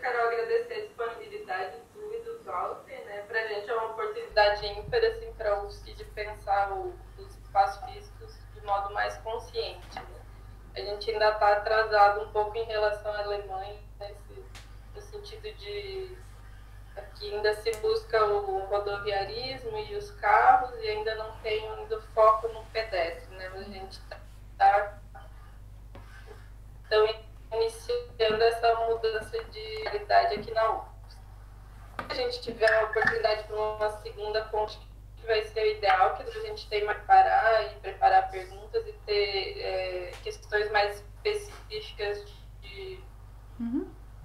quero agradecer a disponibilidade do e do Walter, né? Para a gente é uma oportunidade ímpar, assim, para a UFSC de pensar os espaços físicos de modo mais consciente, né? A gente ainda está atrasado um pouco em relação à Alemanha, no sentido de que ainda se busca o rodoviarismo e os carros e ainda não tem ainda foco no pedestre, né? A gente está iniciando essa mudança de realidade aqui na UFSC. Se a gente tiver a oportunidade para uma segunda ponte, que vai ser o ideal, que a gente tem mais parar e preparar perguntas e ter questões mais específicas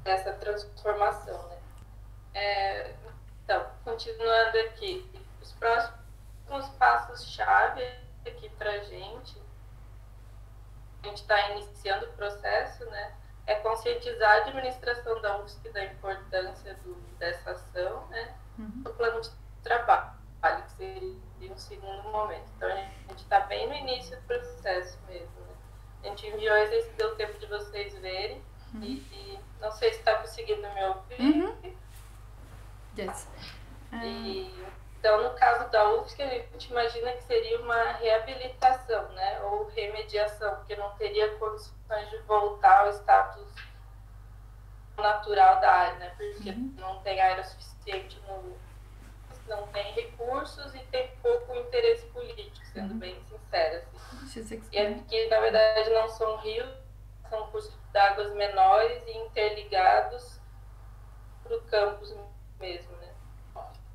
dessa transformação, né? Então, continuando aqui, os próximos passos-chave aqui para a gente está iniciando o processo, né? É conscientizar a administração da UFSC da importância dessa ação, né? O plano de trabalho, que seria um segundo momento. Então, a gente está bem no início do processo mesmo, né? A gente enviou esse, se deu tempo de vocês verem, e não sei se está conseguindo me ouvir. Yes. Então, no caso da UFSC, a gente imagina que seria uma reabilitação, né? Ou remediação, porque não teria condições de voltar ao status natural da área, né? Porque não tem área suficiente, não tem recursos e tem pouco interesse político, sendo bem sincera. Assim. E é que, na verdade, não são rios, são cursos d'águas menores e interligados para o campus mesmo, né?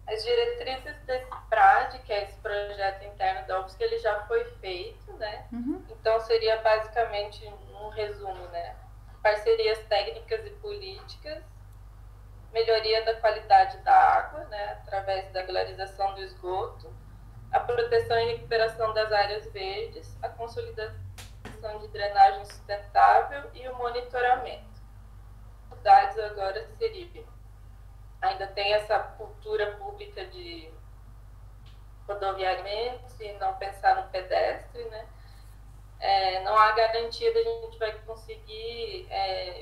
As diretrizes desse PRAD, que é esse projeto interno da UFSC, ele já foi feito, né? Então, seria basicamente um resumo, né? Parcerias técnicas e políticas, melhoria da qualidade da água, né? Através da regularização do esgoto, a proteção e recuperação das áreas verdes, a consolidação de drenagem sustentável e o monitoramento. As cidades agora seriam ainda tem essa cultura pública de rodoviamentos e não pensar no pedestre, né? Não há garantia de a gente vai conseguir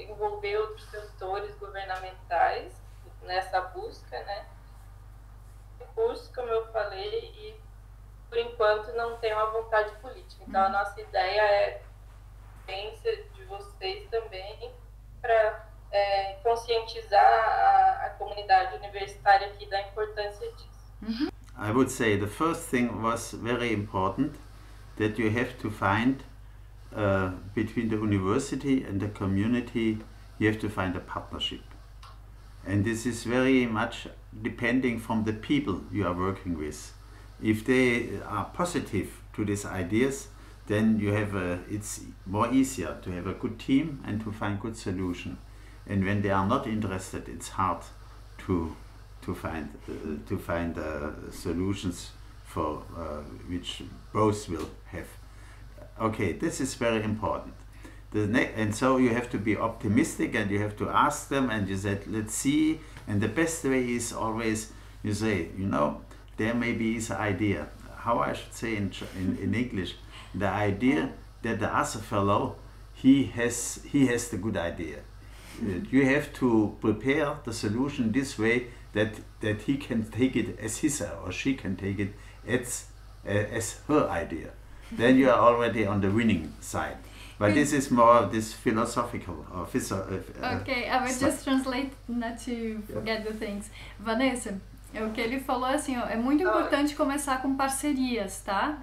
envolver outros setores governamentais nessa busca, né? Recursos, como eu falei, e por enquanto não tem uma vontade política. Então, a nossa ideia é a experiência de vocês também para conscientizar a comunidade universitária aqui da importância disso. I would say the first thing was very important, that you have to find between the university and the community, you have to find a partnership. And this is very much depending from the people you are working with. If they are positive to these ideas, then you have it's more easier to have a good team and to find good solution. And when they are not interested, it's hard to find solutions for which both will have. Okay, this is very important. And so you have to be optimistic, and you have to ask them, and you said, let's see. And the best way is always, you say, you know, there maybe is an idea. How I should say in English, the idea that the other fellow, he has the good idea. You have to prepare the solution this way that he can take it as his or she can take it as her idea. Then you are already on the winning side. But this is more this philosophical or Okay, I will just translate not to forget the things. Vanessa, o que ele falou assim, ó, é muito importante começar com parcerias, tá?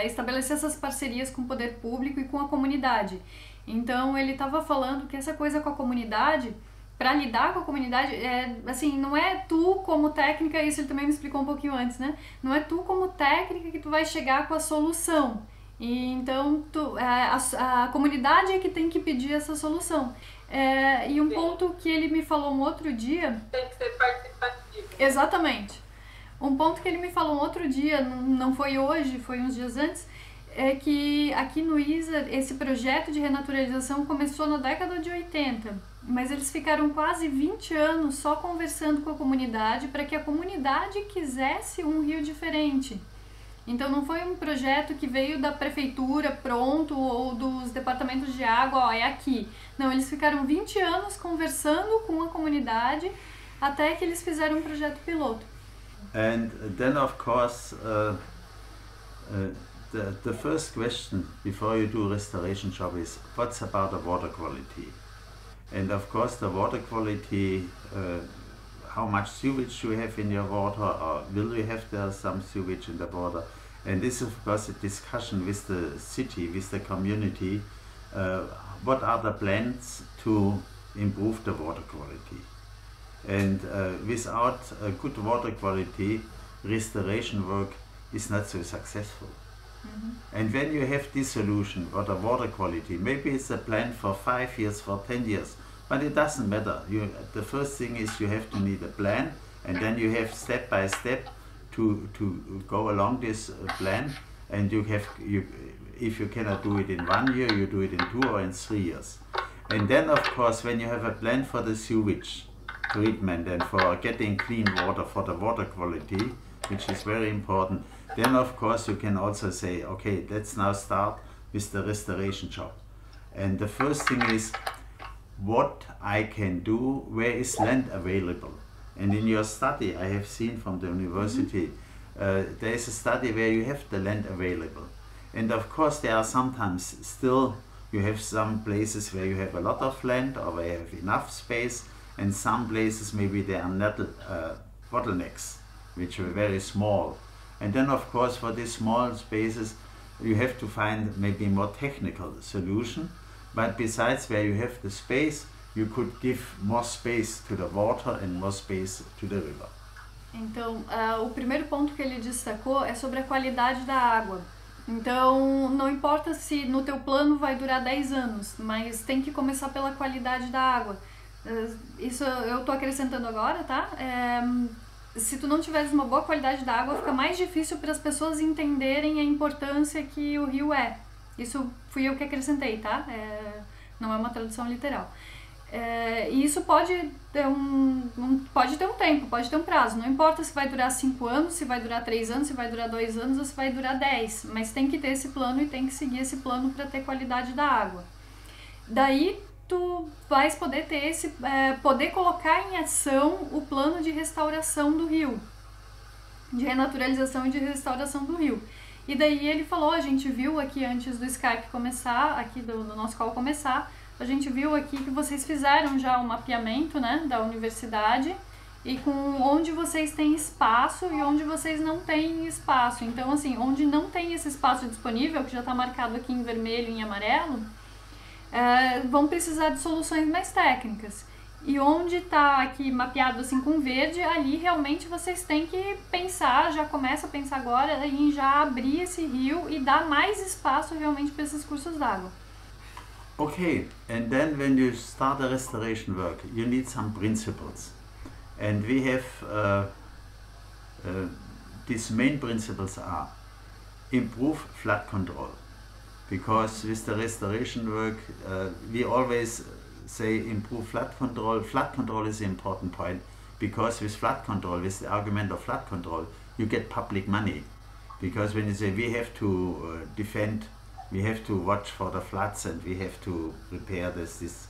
Estabelecer essas parcerias com o poder público e com a comunidade. Então, ele estava falando que essa coisa com a comunidade, para lidar com a comunidade, assim, não é tu como técnica, isso ele também me explicou um pouquinho antes, né? Não é tu como técnica que tu vai chegar com a solução. E então, a comunidade é que tem que pedir essa solução. E um ponto que ele me falou um outro dia... Tem que ser participativo. Exatamente. Um ponto que ele me falou um outro dia, não foi hoje, foi uns dias antes, é que aqui no ISA esse projeto de renaturalização começou na década de 80, mas eles ficaram quase 20 anos só conversando com a comunidade para que a comunidade quisesse um rio diferente. Então não foi um projeto que veio da prefeitura pronto ou dos departamentos de água, ó, é aqui. Não, eles ficaram 20 anos conversando com a comunidade até que eles fizeram um projeto piloto. And then of course the first question before you do restoration job is what's about the water quality? And of course the water quality, how much sewage you have in your water, or will you have there some sewage in the water? And this is of course a discussion with the city, with the community, what are the plans to improve the water quality. And without a good water quality, restoration work is not so successful. And when you have this solution for the water quality, maybe it's a plan for 5 years, for 10 years, but it doesn't matter. The first thing is you have to need a plan, and then you have step by step to go along this plan, and if you cannot do it in 1 year, you do it in 2 or in 3 years. And then of course when you have a plan for the sewage treatment and for getting clean water for the water quality, which is very important, then of course you can also say, okay, let's now start with the restoration job. And the first thing is what I can do, where is land available. And in your study I have seen from the university, there is a study where you have the land available. And of course there are sometimes still, you have some places where you have a lot of land or where you have enough space, and some places maybe there are not bottlenecks, which are very small. And then of course for these small spaces you have to find maybe more technical solution, but besides where you have the space, you could give more space to the water and more space to the river. Então, o primeiro ponto que ele destacou é sobre a qualidade da água. Então, não importa se no teu plano vai durar 10 anos, mas tem que começar pela qualidade da água. Isso eu tô acrescentando agora, tá? Se tu não tiveres uma boa qualidade da água, fica mais difícil para as pessoas entenderem a importância que o rio é. Isso fui eu que acrescentei, tá? Não é uma tradução literal. E isso pode ter pode ter um tempo, pode ter um prazo. Não importa se vai durar 5 anos, se vai durar 3 anos, se vai durar 2 anos ou se vai durar 10. Mas tem que ter esse plano e tem que seguir esse plano para ter qualidade da água. Daí tu vais poder ter poder colocar em ação o plano de restauração do rio, de renaturalização e de restauração do rio. E daí ele falou, a gente viu aqui antes do Skype começar, aqui do nosso call começar, a gente viu aqui que vocês fizeram já o mapeamento, né, da universidade e com onde vocês têm espaço e onde vocês não têm espaço. Então, assim, onde não tem esse espaço disponível, que já está marcado aqui em vermelho e em amarelo, vão precisar de soluções mais técnicas. E onde está aqui mapeado assim com verde, ali realmente vocês têm que pensar, já começa a pensar agora em já abrir esse rio e dar mais espaço realmente para esses cursos d'água. Okay, and then when you start the restoration work, you need some principles. And we have, these main principles are improve flood control. Because with the restoration work, we always say improve flood control. Flood control is an important point, because with flood control, with the argument of flood control, you get public money. Because when you say we have to defend, we have to watch for the floods and we have to repair this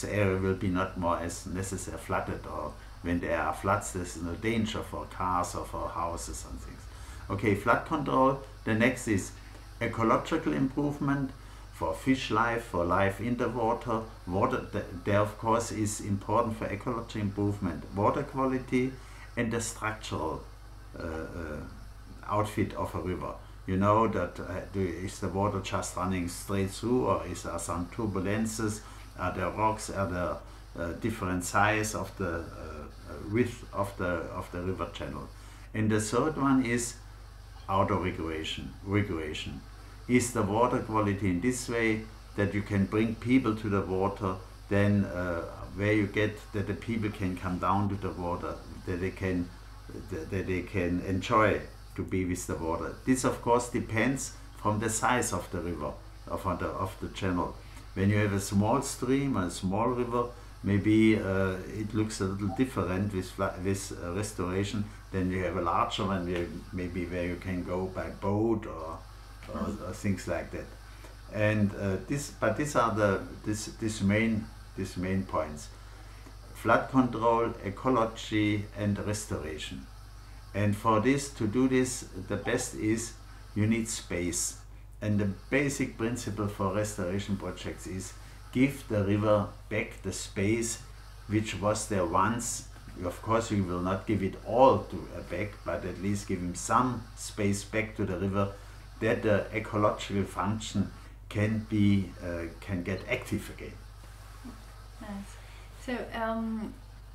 area will be not more as necessary flooded, or when there are floods there's no danger for cars or for houses and things. Okay, flood control. The next is ecological improvement for fish life, for life in the water. There of course is important for ecological improvement, water quality and the structural outfit of a river. You know that is the water just running straight through, or is there some turbulences? Are there rocks? Are there different size of the width of the river channel? And the third one is auto regulation. Is the water quality in this way that you can bring people to the water, then where you get that the people can come down to the water, that they can enjoy to be with the water. This of course depends from the size of the river, of the channel. When you have a small stream or a small river, maybe it looks a little different with restoration. Then you have a larger one, maybe where you can go by boat or things like that. And these are these main points: flood control, ecology, and restoration. And for this, to do this, the best is you need space. And the basic principle for restoration projects is give the river back the space which was there once. Of course, you will not give it all back, but at least give him some space back to the river, that the ecological function can get active again. Nice. So,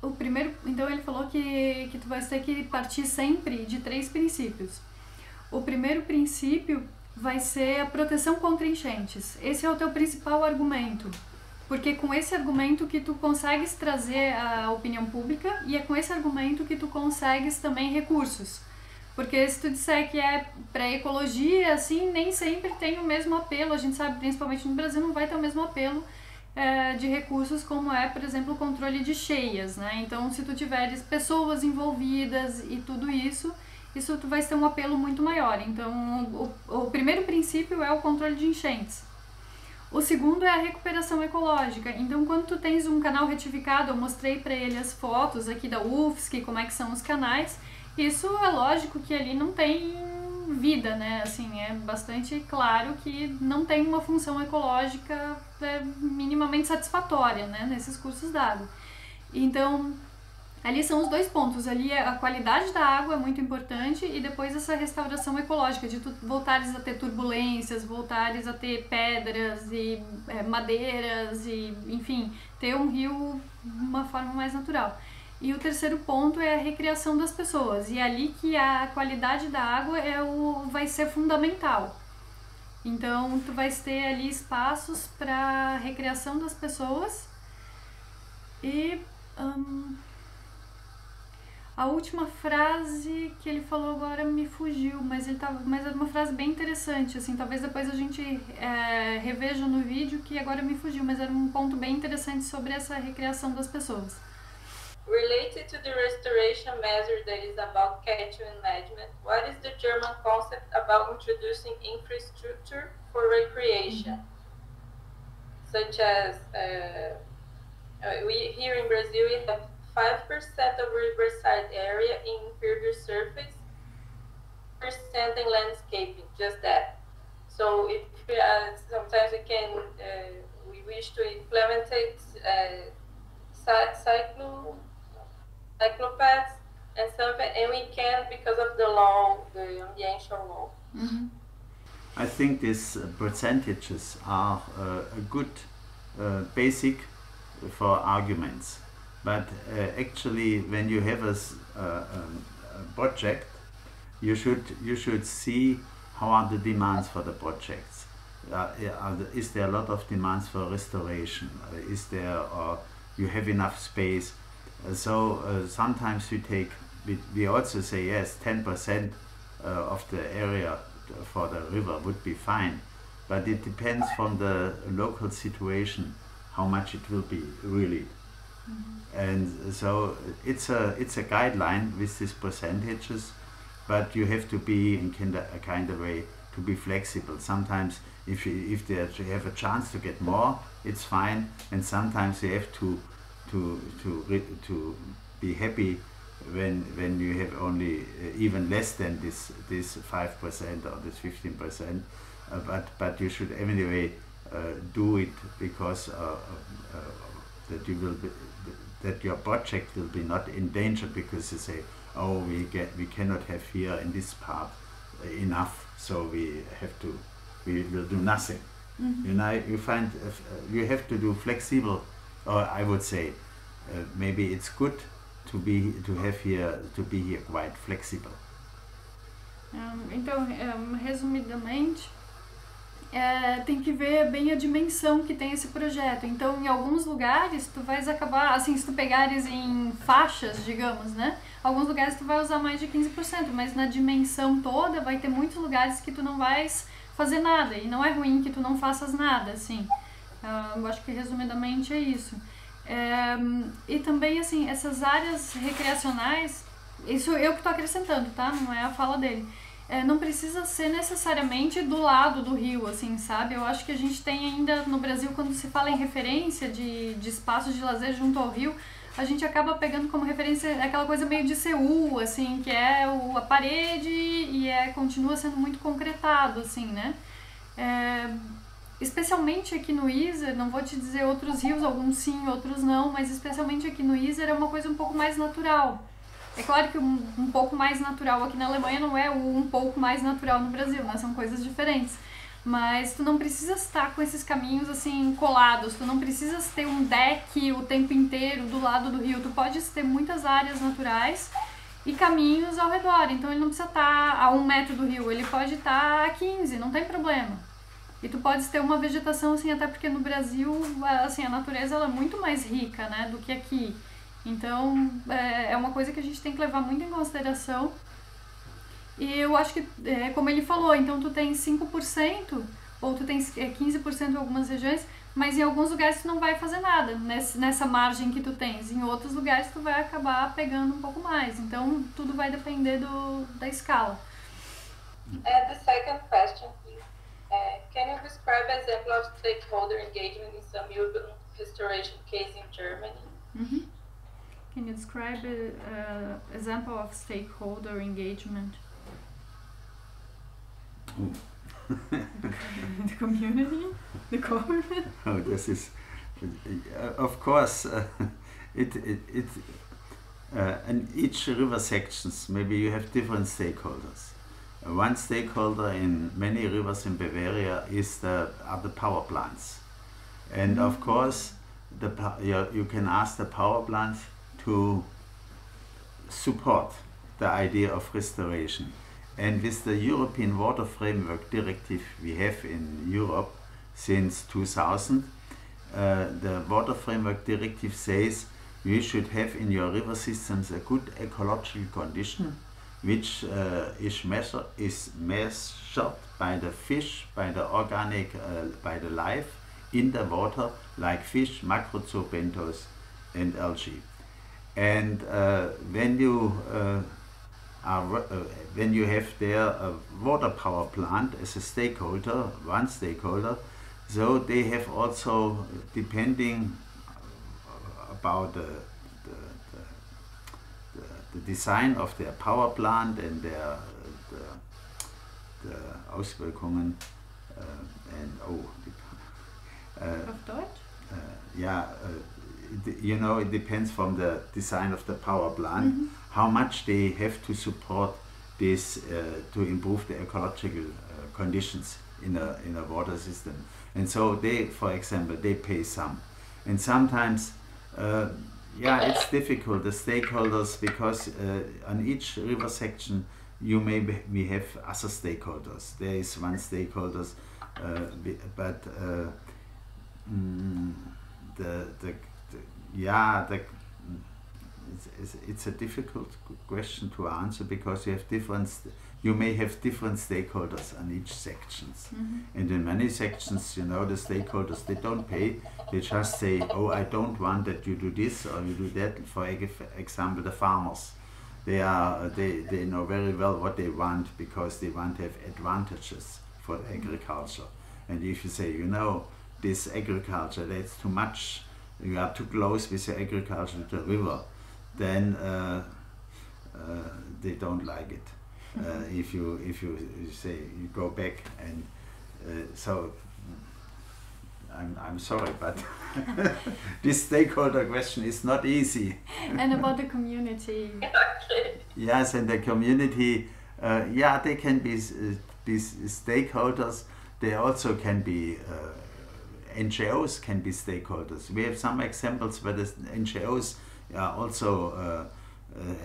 o primeiro, então ele falou que tu vai ter que partir sempre de 3 princípios. O primeiro princípio vai ser a proteção contra enchentes. Esse é o teu principal argumento, porque com esse argumento que tu consegues trazer a opinião pública e é com esse argumento que tu consegues também recursos. Porque se tu disser que é para ecologia, assim, nem sempre tem o mesmo apelo. A gente sabe, principalmente no Brasil, não vai ter o mesmo apelo de recursos como é, por exemplo, o controle de cheias, né? Então, se tu tiveres pessoas envolvidas e tudo isso tu vai ter um apelo muito maior. Então, o primeiro princípio é o controle de enchentes. O segundo é a recuperação ecológica. Então, quando tu tens um canal retificado, eu mostrei para ele as fotos aqui da UFSC, como é que são os canais. Isso é lógico que ali não tem vida, né? Assim, é bastante claro que não tem uma função ecológica minimamente satisfatória, né? Nesses cursos d'água. Então, ali são os 2 pontos. Ali a qualidade da água é muito importante e depois essa restauração ecológica, de tu voltares a ter turbulências, voltares a ter pedras e madeiras e, enfim, ter um rio de uma forma mais natural. E o terceiro ponto é a recriação das pessoas. E é ali que a qualidade da água vai ser fundamental. Então, tu vais ter ali espaços para recreação das pessoas. E a última frase que ele falou agora me fugiu, mas era uma frase bem interessante, assim, talvez depois a gente reveja no vídeo, que agora me fugiu, mas era um ponto bem interessante sobre essa recriação das pessoas. Related to the restoration measure that is about catchment management, what is the German concept about introducing infrastructure for recreation? Such as, here in Brazil, we have 5% of riverside area in impervious surface, 5% in landscaping, just that. So if sometimes we wish to implement cyclopaths and something, and we can't because of the law, the ambiental law. Mm-hmm. I think these percentages are a good basic for arguments. But actually, when you have a project, you should see how are the demands for the projects. Is there a lot of demands for restoration? Is there, you have enough space? Sometimes we also say yes, 10% of the area for the river would be fine, but it depends from the local situation how much it will be really. Mm-hmm. And so it's a guideline with these percentages, but you have to be in a kind of way to be flexible. Sometimes if you have a chance to get more, it's fine, and sometimes you have to be happy when you have only even less than this 5% or this 15%, but you should anyway do it because that your project will be not in danger because you say, oh, we cannot have here in this part enough, so we will do nothing. Mm-hmm. You know, you find you have to do flexible, or I would say maybe it's good to be here quite flexible. Então, resumidamente, tem que ver bem a dimensão que tem esse projeto. Então, em alguns lugares, tu vais acabar, assim, se tu pegares em faixas, digamos, né? Alguns lugares tu vai usar mais de 15%, mas na dimensão toda vai ter muitos lugares que tu não vais fazer nada. E não é ruim que tu não faças nada, assim. Eu acho que resumidamente é isso. E também, assim, essas áreas recreacionais, isso eu que estou acrescentando, tá? Não é a fala dele. Não precisa ser necessariamente do lado do rio, assim, sabe? Eu acho que a gente tem ainda no Brasil, quando se fala em referência de espaços de lazer junto ao rio, a gente acaba pegando como referência aquela coisa meio de Seul, assim, que é a parede e continua sendo muito concretado, assim, né? Especialmente aqui no Isar, não vou te dizer outros rios, alguns sim, outros não, mas especialmente aqui no Isar é uma coisa um pouco mais natural. É claro que um pouco mais natural aqui na Alemanha não é um pouco mais natural no Brasil, né? São coisas diferentes. Mas tu não precisa estar com esses caminhos assim colados, tu não precisa ter um deck o tempo inteiro do lado do rio, tu pode ter muitas áreas naturais e caminhos ao redor, então ele não precisa estar a 1 metro do rio, ele pode estar a 15, não tem problema. E tu pode ter uma vegetação assim, até porque no Brasil assim, a natureza ela é muito mais rica, né, do que aqui. Então é uma coisa que a gente tem que levar muito em consideração. E eu acho que, como ele falou, então tu tem 5%, ou tu tem 15% em algumas regiões, mas em alguns lugares tu não vai fazer nada nessa margem que tu tens. Em outros lugares tu vai acabar pegando um pouco mais. Então tudo vai depender da escala. The second question, please. Can you describe an example of stakeholder engagement in some urban restoration case in Germany? Mm-hmm. Can you describe an example of stakeholder engagement? The community, the government. Oh, this is, of course, in each river sections, maybe you have different stakeholders. One stakeholder in many rivers in Bavaria are the power plants, and of course, you can ask the power plants to support the idea of restoration. And with the European Water Framework Directive we have in Europe since 2000, the Water Framework Directive says you should have in your river systems a good ecological condition, which is measured by the fish, by the organic, by the life in the water, like fish, macrozoobenthos and algae. And when you have there a water power plant as a stakeholder, one stakeholder, so they have also, depending about the design of their power plant and the Auswirkungen Auf Deutsch? You know, it depends from the design of the power plant, how much they have to support this to improve the ecological conditions in a water system. And so they, for example, they pay some. And sometimes, it's difficult, the stakeholders, because on each river section we have other stakeholders. There is one stakeholder, but it's a difficult question to answer, because you may have different stakeholders on each sections. And in many sections, you know, the stakeholders, they don't pay, they just say, oh, I don't want that you do this or you do that. For example, the farmers, they know very well what they want, because they want to have advantages for agriculture. And if you say, you know, this agriculture, that's too much, you are too close with your agriculture to the river, then they don't like it. If you say you go back, and so I'm sorry, but this stakeholder question is not easy. And about the community. Yes, and the community, they can be stakeholders. They also can be NGOs can be stakeholders. We have some examples where the NGOs are also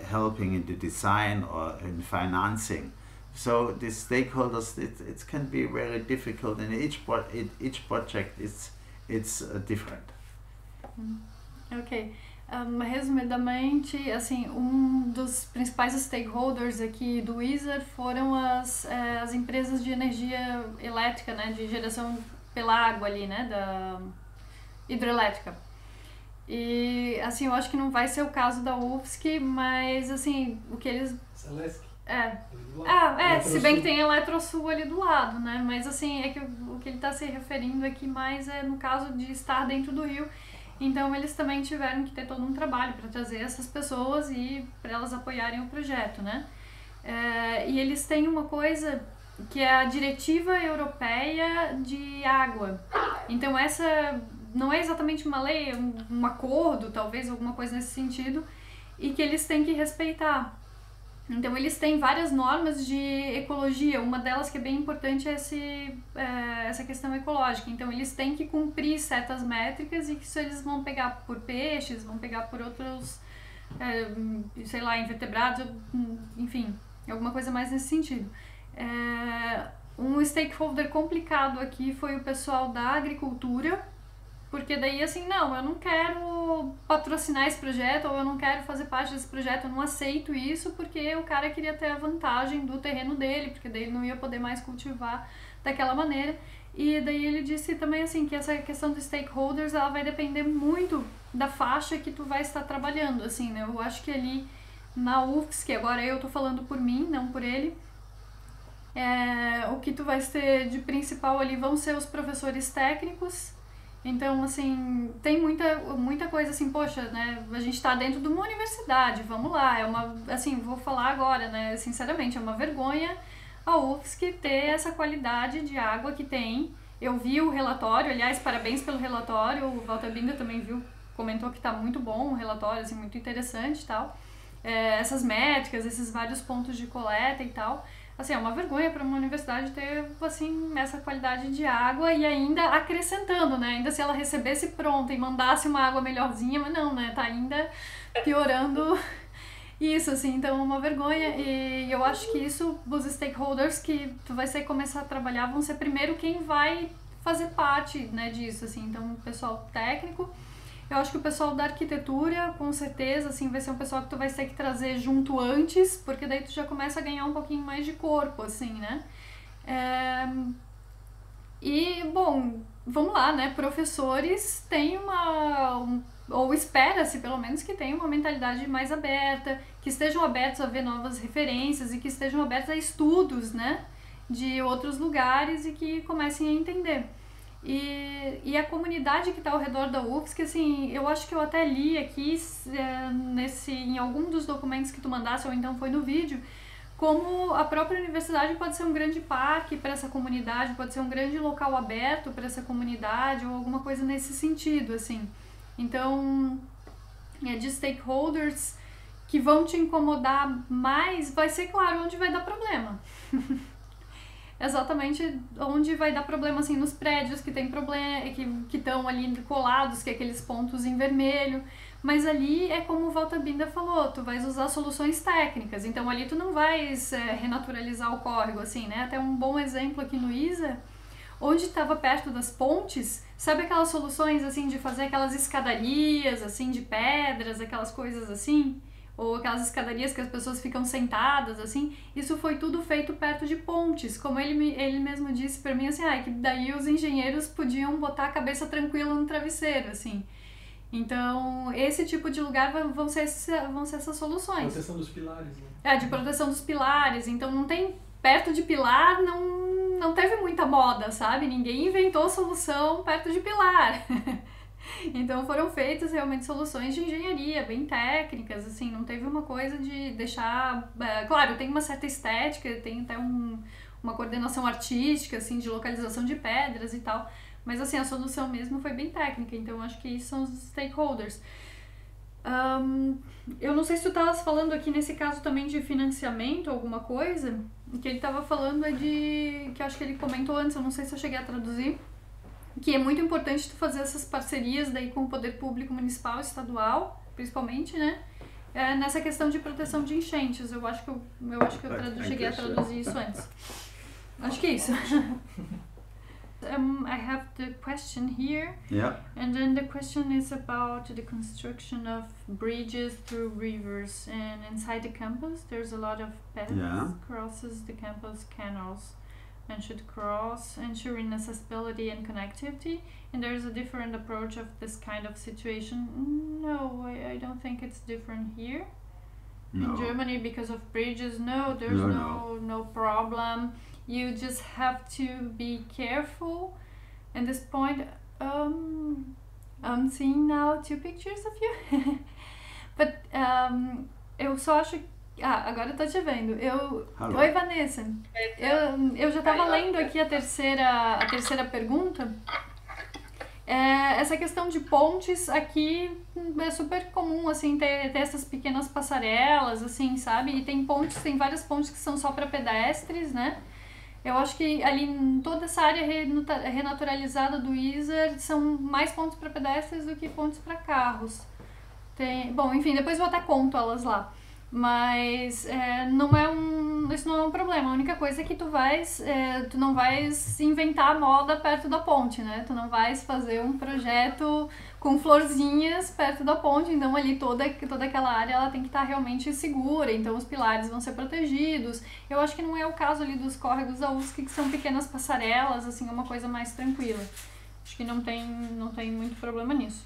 helping in the design or in financing. So the stakeholders, it can be very difficult, and each project it's different. Ok. Resumidamente, assim, dos principais stakeholders aqui do Isar foram as empresas de energia elétrica, né, de geração pela água ali, né, da hidroelétrica. E, assim, eu acho que não vai ser o caso da UFSC, mas, assim, o que eles... Celesc. Se bem que tem a Eletrosul ali do lado, né? Mas, assim, é que o que ele está se referindo aqui mais é no caso de estar dentro do Rio. Então, eles também tiveram que ter todo um trabalho para trazer essas pessoas e para elas apoiarem o projeto, né? E eles têm uma coisa que é a Diretiva Europeia de Água. Então, essa não é exatamente uma lei, é um acordo, talvez, alguma coisa nesse sentido, e que eles têm que respeitar. Então, eles têm várias normas de ecologia. Uma delas que é bem importante é essa questão ecológica. Então, eles têm que cumprir certas métricas e que isso eles vão pegar por peixes, vão pegar por outros, sei lá, invertebrados, enfim, alguma coisa mais nesse sentido. Um stakeholder complicado aqui foi o pessoal da agricultura, porque daí, assim, não, eu não quero patrocinar esse projeto, ou eu não quero fazer parte desse projeto, eu não aceito isso, porque o cara queria ter a vantagem do terreno dele, porque daí ele não ia poder mais cultivar daquela maneira. E daí ele disse também, assim, que essa questão dos stakeholders, ela vai depender muito da faixa que tu vai estar trabalhando, assim, né? Eu acho que ali na UFSC, agora eu tô falando por mim, não por ele, o que tu vai ter de principal ali vão ser os professores técnicos. Então, assim, tem muita coisa assim, poxa, né, a gente tá dentro de uma universidade, vamos lá, assim, vou falar agora, né, sinceramente, é uma vergonha a UFSC ter essa qualidade de água que tem. Eu vi o relatório, aliás, parabéns pelo relatório, o Walter Binder também viu, comentou que tá muito bom o relatório, assim, muito interessante e tal. Essas métricas, esses vários pontos de coleta e tal. Assim, é uma vergonha para uma universidade ter, assim, essa qualidade de água e ainda acrescentando, né? Ainda se ela recebesse pronta e mandasse uma água melhorzinha, mas não, né? Tá ainda piorando isso, assim. Então, é uma vergonha e eu acho que isso, os stakeholders que tu vai começar a trabalhar vão ser primeiro quem vai fazer parte, né, disso, assim. Então, o pessoal técnico. Eu acho que o pessoal da arquitetura, com certeza, assim, vai ser um pessoal que tu vai ter que trazer junto antes, porque daí tu já começa a ganhar um pouquinho mais de corpo, assim, né? E, bom, vamos lá, né? Professores têm ou espera-se, pelo menos, que tenham uma mentalidade mais aberta, que estejam abertos a ver novas referências e que estejam abertos a estudos, né? De outros lugares e que comecem a entender. E a comunidade que está ao redor da UFSC, assim, eu acho que eu até li aqui em algum dos documentos que tu mandasse, ou então foi no vídeo, como a própria universidade pode ser um grande parque para essa comunidade, pode ser um grande local aberto para essa comunidade, ou alguma coisa nesse sentido, assim. Então, de stakeholders que vão te incomodar mais, vai ser claro onde vai dar problema. Exatamente onde vai dar problema, assim, nos prédios que tem problema, que estão ali colados, que é aqueles pontos em vermelho, mas ali é como o Walter Binder falou, tu vais usar soluções técnicas, então ali tu não vais renaturalizar o córrego, assim, né? Até um bom exemplo aqui no ISA, onde estava perto das pontes, sabe aquelas soluções, assim, de fazer aquelas escadarias, assim, de pedras, aquelas coisas assim? Ou aquelas escadarias que as pessoas ficam sentadas, assim, isso foi tudo feito perto de pontes, como ele mesmo disse pra mim, assim, que daí os engenheiros podiam botar a cabeça tranquila no travesseiro, assim. Então, esse tipo de lugar vão ser essas soluções. Proteção dos pilares, né? De proteção dos pilares, então não tem, perto de pilar não teve muita moda, sabe? Ninguém inventou solução perto de pilar. Então foram feitas realmente soluções de engenharia bem técnicas, assim, não teve uma coisa de deixar... Claro, tem uma certa estética, tem até uma coordenação artística, assim, de localização de pedras e tal, mas assim, a solução mesmo foi bem técnica, então acho que isso são os stakeholders. Eu não sei se tu estavas falando aqui nesse caso também de financiamento, alguma coisa, o que ele estava falando que eu acho que ele comentou antes, eu não sei se eu cheguei a traduzir, que é muito importante tu fazer essas parcerias daí com o poder público municipal e estadual, principalmente, né? Nessa questão de proteção de enchentes. Eu acho que eu cheguei a traduzir isso antes. Acho que é isso. I have the question here. Yeah. And then the question is about the construction of bridges through rivers. And inside the campus, there's a lot of paths crosses the campus canals. and should cross, ensuring accessibility and connectivity. And there's a different approach of this kind of situation. No, I don't think it's different here. No. In Germany, because of bridges, no, there's no problem. You just have to be careful. At this point, I'm seeing now 2 pictures of you. But eu só acho... agora eu tô te vendo. Oi, Vanessa. Eu já tava lendo aqui a terceira pergunta. Essa questão de pontes aqui é super comum, assim, ter essas pequenas passarelas, assim, sabe? E tem várias pontes que são só para pedestres, né? Eu acho que ali em toda essa área renaturalizada do Isar são mais pontes para pedestres do que pontes para carros. Bom, enfim, depois eu até conto elas lá. Mas isso não é um problema. A única coisa é que tu não vais inventar moda perto da ponte, né? Tu não vais fazer um projeto com florzinhas perto da ponte. Então ali toda aquela área ela tem que estar realmente segura. Então os pilares vão ser protegidos. Eu acho que não é o caso ali dos córregos da USC, que são pequenas passarelas, assim, é uma coisa mais tranquila. Acho que não tem muito problema nisso.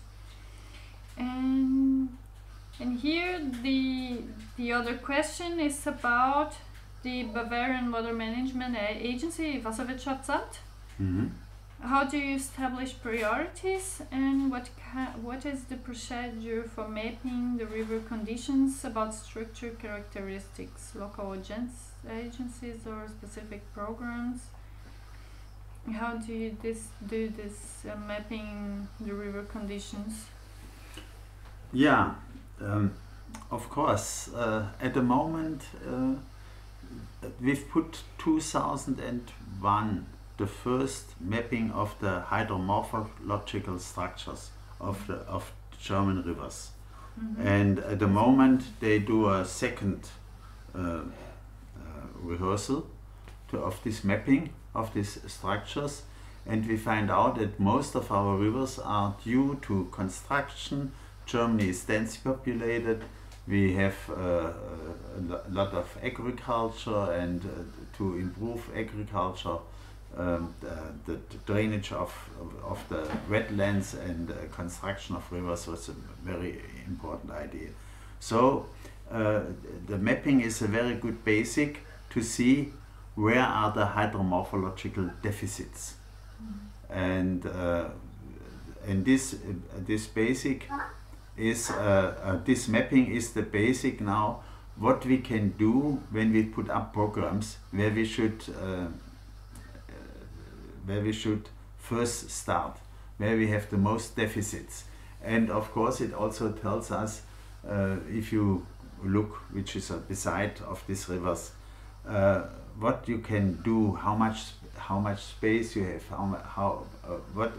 And here the other question is about the Bavarian Water Management Agency, Wasserwirtschaftsamt. Mm-hmm. How do you establish priorities, and what is the procedure for mapping the river conditions about structure characteristics, local agencies or specific programs? How do you do this mapping the river conditions? Yeah. Of course, at the moment we've put 2001 the first mapping of the hydromorphological structures of German rivers. Mm-hmm. And at the moment they do a second rehearsal of this mapping of these structures, and we find out that most of our rivers are due to construction. Germany is densely populated. We have a lot of agriculture, and to improve agriculture, the drainage of the wetlands and construction of rivers was a very important idea. So the mapping is a very good basic to see where are the hydromorphological deficits, and this basic is this mapping is the basic now what we can do when we put up programs where we should first start, where we have the most deficits. And of course it also tells us if you look which is beside of these rivers, what you can do, how much space you have, what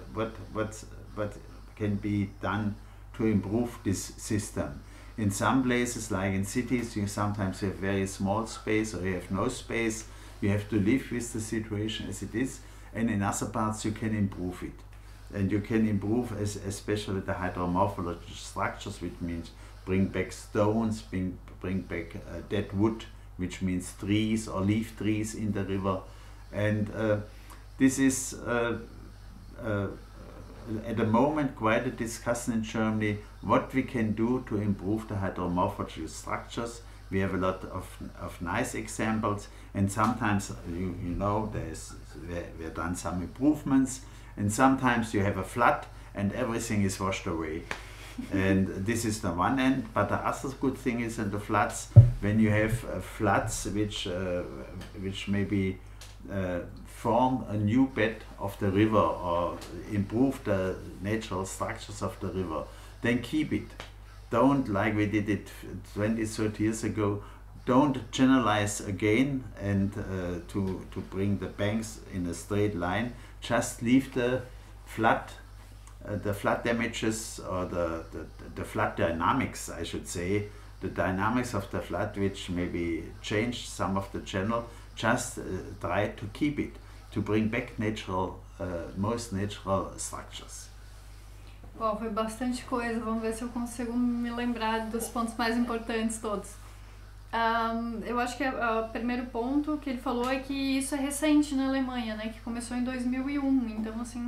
can be done to improve this system. In some places, like in cities, you sometimes have very small space or you have no space. You have to live with the situation as it is, and in other parts you can improve it. And you can improve especially the hydromorphological structures, which means bring back stones, bring back dead wood, which means trees or leaf trees in the river. And this is at the moment quite a discussion in Germany what we can do to improve the hydromorphological structures. We have a lot of nice examples, and sometimes you know we have done some improvements, and sometimes you have a flood and everything is washed away. And this is the one end, but the other good thing is in the floods, when you have floods which maybe form a new bed of the river or improve the natural structures of the river, then keep it. Don't, like we did it 20, 30 years ago, don't generalize again and to bring the banks in a straight line. Just leave the flood damages or the flood dynamics, I should say, the dynamics of the flood which maybe changed some of the channel, just try to keep it, to bring back most natural structures. Bom, foi bastante coisa, vamos ver se eu consigo me lembrar dos pontos mais importantes todos. Eu acho que o primeiro ponto que ele falou é que isso é recente na Alemanha, né? Que começou em 2001, então assim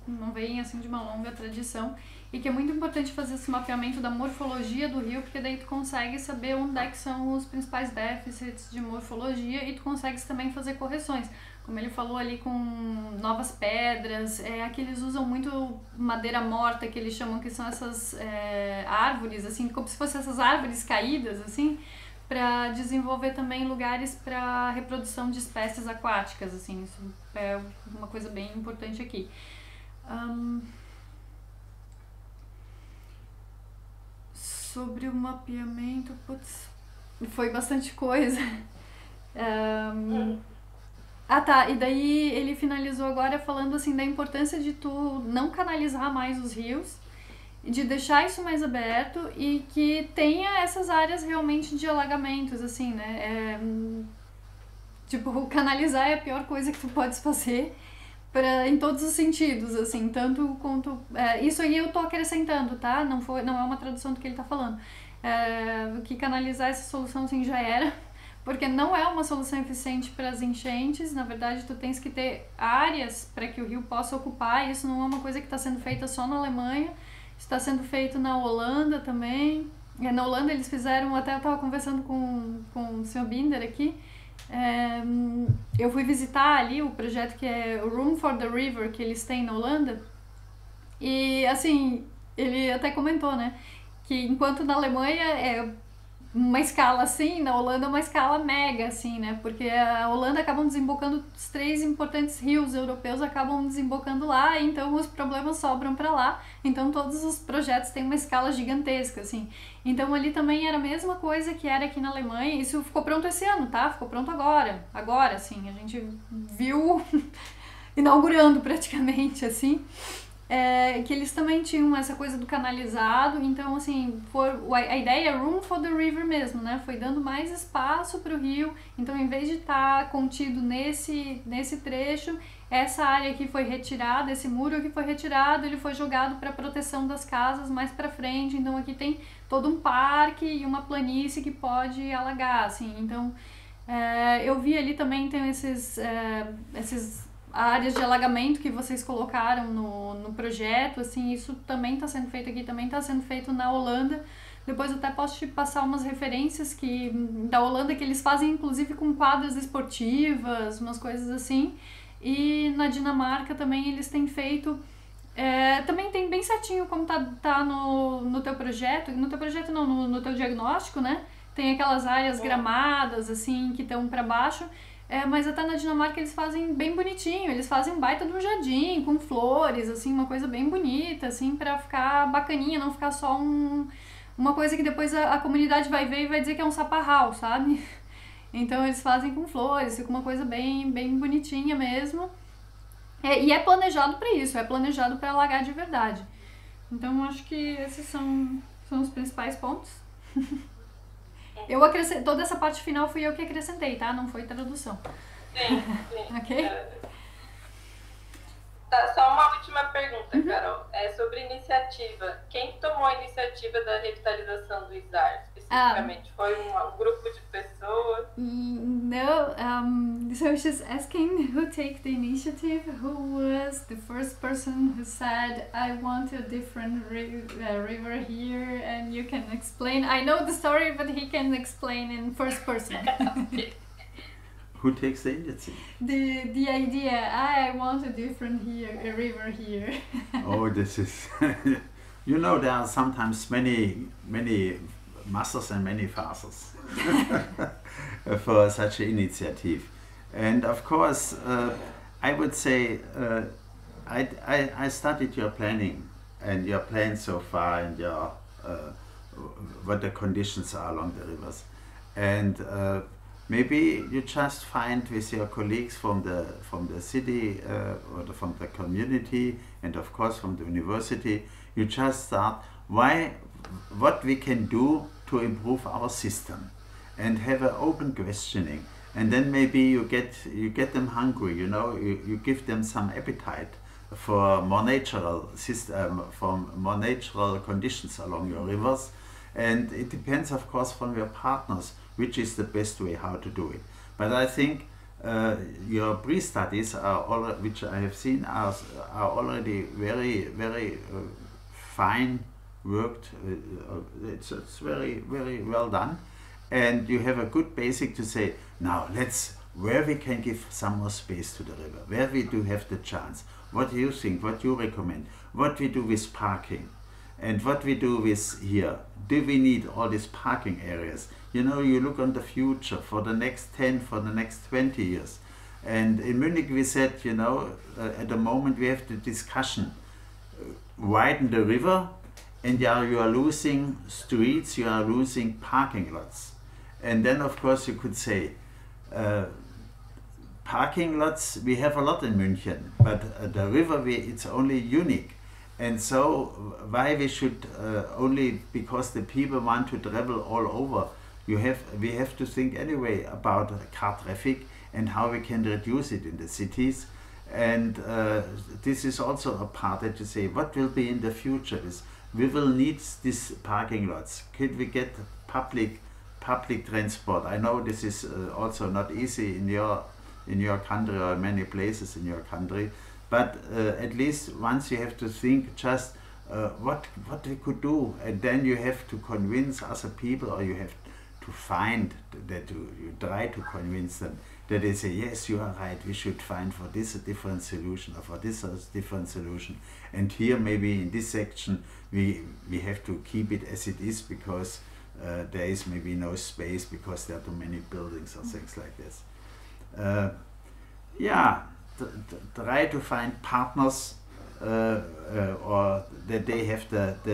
não vem assim de uma longa tradição, e que é muito importante fazer esse mapeamento da morfologia do rio, porque daí tu consegue saber onde é que são os principais déficits de morfologia e tu consegue também fazer correções. Como ele falou ali, com novas pedras, aqui eles usam muito madeira morta, que eles chamam, que são essas árvores, assim, como se fossem essas árvores caídas, assim, para desenvolver também lugares para reprodução de espécies aquáticas, assim, isso é uma coisa bem importante aqui. Sobre o mapeamento, putz, foi bastante coisa. Tá, e daí ele finalizou agora falando assim da importância de tu não canalizar mais os rios, de deixar isso mais aberto e que tenha essas áreas realmente de alagamentos, assim, né? Tipo, canalizar é a pior coisa que tu podes fazer em todos os sentidos, assim, tanto quanto... isso aí eu tô acrescentando, tá? Não é uma tradução do que ele tá falando. Que canalizar essa solução, assim, já era, porque não é uma solução eficiente para as enchentes. Na verdade, tu tens que ter áreas para que o rio possa ocupar, e isso não é uma coisa que está sendo feita só na Alemanha, está sendo feito na Holanda também. Na Holanda eles fizeram, até eu estava conversando com o Sr. Binder aqui, eu fui visitar ali o projeto que é o Room for the River, que eles têm na Holanda, e assim, ele até comentou, né, que enquanto na Alemanha é uma escala assim, na Holanda é uma escala mega, assim, né? Porque a Holanda acabam desembocando, os 3 importantes rios europeus acabam desembocando lá, então os problemas sobram para lá, então todos os projetos têm uma escala gigantesca, assim. Então ali também era a mesma coisa que era aqui na Alemanha, isso ficou pronto esse ano, tá? Ficou pronto agora, assim, a gente viu inaugurando praticamente, assim. Que eles também tinham essa coisa do canalizado, então assim, a ideia é room for the river mesmo, né? Foi dando mais espaço para o rio, então em vez de estar contido nesse trecho, essa área aqui foi retirada, esse muro aqui foi retirado, ele foi jogado para proteção das casas mais para frente, então aqui tem todo um parque e uma planície que pode alagar, assim, então eu vi ali também tem esses áreas de alagamento que vocês colocaram no projeto, assim, isso também está sendo feito aqui, também está sendo feito na Holanda. Depois eu até posso te passar umas referências da Holanda que eles fazem, inclusive, com quadras esportivas, umas coisas assim. E na Dinamarca também eles têm feito, também tem bem certinho como tá no teu projeto, não, no teu diagnóstico, né? Tem aquelas áreas gramadas, assim, que estão para baixo. Mas até na Dinamarca eles fazem bem bonitinho, eles fazem um baita de um jardim, com flores, assim, uma coisa bem bonita, assim, pra ficar bacaninha, não ficar só uma coisa que depois a comunidade vai ver e vai dizer que é um saparral, sabe? Então eles fazem com flores, fica uma coisa bem, bem bonitinha mesmo. E é planejado pra isso, é planejado pra alagar de verdade. Então acho que esses são os principais pontos. Eu acrescentei, toda essa parte final fui eu que acrescentei, tá? Não foi tradução. Sim. Ok? Tá, só uma última pergunta, Carol. É sobre iniciativa. Quem tomou a iniciativa da revitalização do Isar, especificamente? Foi um grupo de pessoas? No, so she's asking who take the initiative, who was the first person who said, I want a different river here, and you can explain. I know the story, but he can explain in first person. Who takes the initiative? The idea, I want a different river here. Oh, this is... You know, there are sometimes many mothers and many fathers for such an initiative. And of course, I would say, I studied your planning and your plan so far and your what the conditions are along the rivers. And maybe you just find with your colleagues from the city or from the community and of course from the university, you just start what we can do to improve our system and have an open questioning, and then maybe you get them hungry, you know, you give them some appetite for more natural system, for more natural conditions along your rivers. And it depends of course from your partners. which is the best way how to do it. But I think your pre-studies which I have seen are already very, very fine worked. It's very, very well done, and you have a good basic to say, now where we can give some more space to the river, where we do have the chance. What do you think? What do you recommend? What we do with parking? And what we do with here? Do we need all these parking areas? You know, you look on the future for the next 10, for the next 20 years. And in Munich we said, you know, at the moment we have the discussion, widen the river, and you are losing streets, you are losing parking lots. And then of course you could say, parking lots, we have a lot in München, but the river, it's only unique. And so why we should only because the people want to travel all over, we have to think anyway about car traffic and how we can reduce it in the cities. And this is also a part that you say, what will be in the future? We will need these parking lots. Could we get public transport? I know this is also not easy in your country or many places in your country, but at least once you have to think just what we could do, and then you have to convince other people, or you have to find that you try to convince them that they say, yes, you are right, we should find for this a different solution, or for this a different solution, and here maybe in this section we have to keep it as it is because there is maybe no space because there are too many buildings or things like this. Try to find partners, or that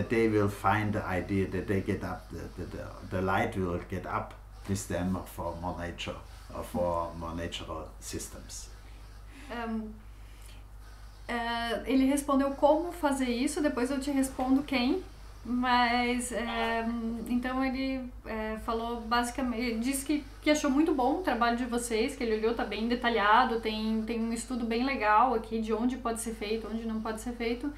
they will find the idea, that they get up, the light will get up with them for more nature, or for more natural systems. Ele respondeu como fazer isso, depois eu te respondo quem. Mas, então ele falou basicamente, ele disse que achou muito bom o trabalho de vocês, que ele olhou, tá bem detalhado, tem um estudo bem legal aqui de onde pode ser feito, onde não pode ser feito,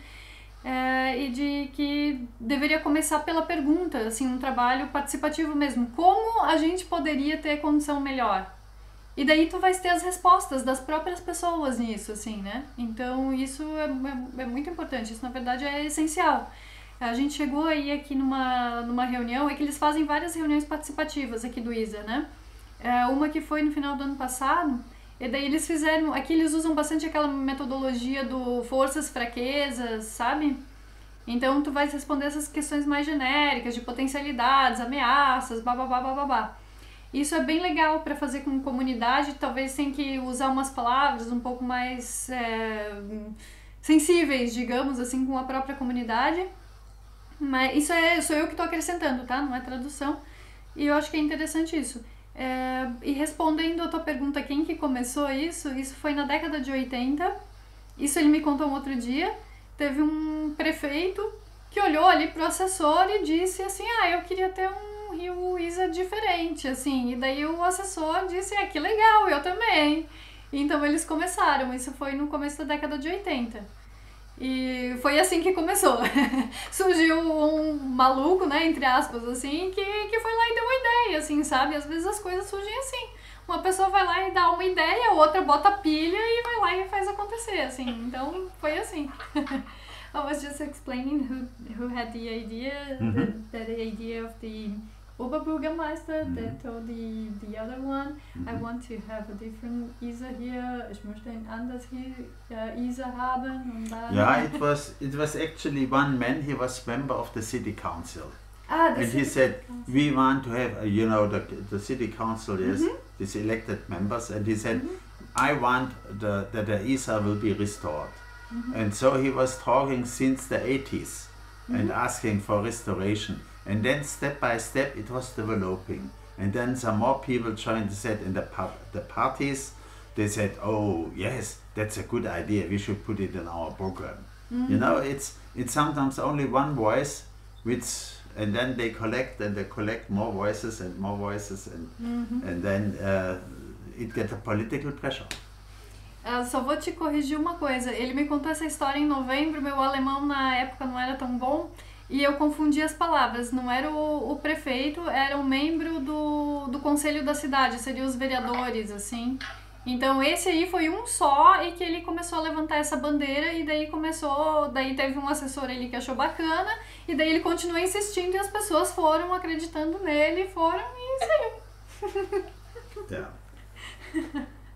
e de que deveria começar pela pergunta, assim, um trabalho participativo mesmo, como a gente poderia ter condição melhor? E daí tu vai ter as respostas das próprias pessoas nisso, assim, né? Então isso é muito importante, isso na verdade é essencial. A gente chegou aí aqui numa reunião, é que eles fazem várias reuniões participativas aqui do ISA, né? Uma que foi no final do ano passado, e daí eles fizeram, aqui eles usam bastante aquela metodologia do forças, fraquezas, sabe? Então tu vai responder essas questões mais genéricas, de potencialidades, ameaças, babá. Isso é bem legal para fazer com comunidade, talvez tem que usar umas palavras um pouco mais sensíveis, digamos assim, com a própria comunidade. Mas isso sou eu que estou acrescentando, tá? Não é tradução. E eu acho que é interessante isso. E respondendo a tua pergunta, quem que começou isso foi na década de 80. Isso ele me contou um outro dia. Teve um prefeito que olhou ali pro assessor e disse assim, eu queria ter um Rio ISA diferente, assim. E daí o assessor disse, que legal, eu também. Então eles começaram, isso foi no começo da década de 80. E foi assim que começou. Surgiu um maluco, né, entre aspas, assim, que foi lá e deu uma ideia, assim, sabe? Às vezes as coisas surgem assim. Uma pessoa vai lá e dá uma ideia, a outra bota pilha e vai lá e faz acontecer, assim. Então, foi assim. I was just explaining who had the idea, the idea of the Oberbürgermeister that told the other one, I want to have a different ISA here, ich möchte ein anderes ISA haben. Und dann yeah, it was actually one man, he was member of the city council. And he said, we want to have, the city council, yes, these elected members, and he said, I want that the ISA will be restored. And so he was talking since the 80s and asking for restoration. And then step by step it was developing. And then some more people joined the set, and the parties, they said, oh yes, that's a good idea, we should put it in our program. It's sometimes only one voice, and then they collect more voices and then it gets a political pressure. Só vou te corrigir uma coisa, ele me contou essa história em novembro, meu alemão na época não era tão bom, e eu confundi as palavras. Não era o prefeito, era um membro do conselho da cidade, seriam os vereadores, assim. Então esse aí foi um só e que ele começou a levantar essa bandeira e daí teve um assessor ali que achou bacana e daí ele continuou insistindo e as pessoas foram acreditando nele, e saiu. Yeah.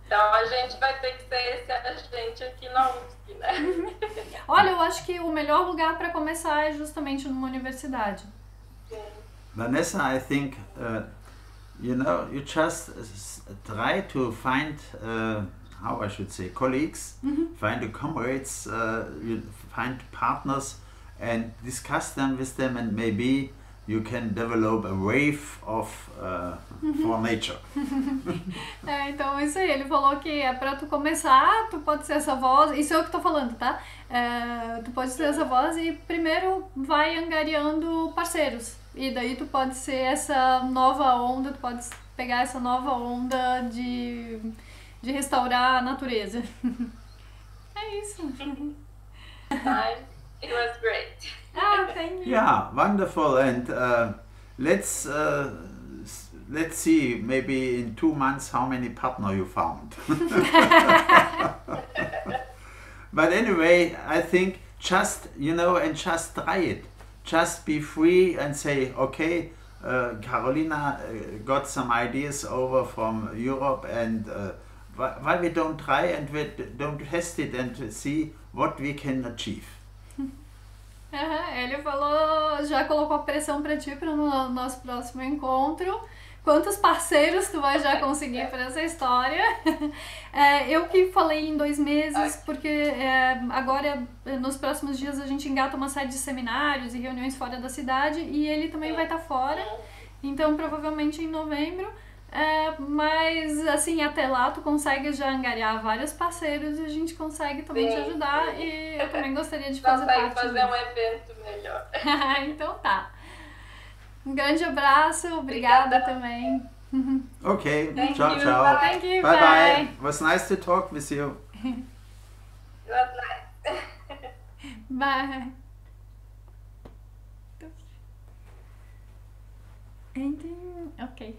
Então a gente vai ter que ser esse agente aqui na UFSC, né? Olha, eu acho que o melhor lugar para começar é justamente numa universidade. Vanessa, I think you just try to find how I should say colleagues, find comrades, you find partners, and discuss them with them, and maybe you can develop a wave of for nature. Então isso aí, ele falou que é pra tu começar, tu pode ser essa voz, isso é eu que tô falando, tá? Tu pode ser essa voz e primeiro vai angariando parceiros, e daí tu pode ser essa nova onda, tu pode pegar essa nova onda de restaurar a natureza. É isso. It was great. Thank you. Yeah, wonderful, and let's see maybe in 2 months how many partner you found. But anyway, I think just just try it. Just be free and say, okay, Carolina got some ideas over from Europe, and why we don't try and we don't test it and see what we can achieve. Ele falou, já colocou a pressão pra ti para no nosso próximo encontro. Quantos parceiros tu vai já conseguir para essa história? Eu que falei em 2 meses, porque agora, nos próximos dias, a gente engata uma série de seminários e reuniões fora da cidade, e ele também vai estar fora, então provavelmente em novembro. Mas assim, até lá tu consegue já angariar vários parceiros e a gente consegue também te ajudar, e eu também gostaria de fazer parte fazer um evento melhor. Então tá. Um grande abraço, obrigada também. Okay, Thank ciao, you. ciao. Thank you, Bye, bye. bye. It was nice to talk with you. It was nice. Bye. Okay.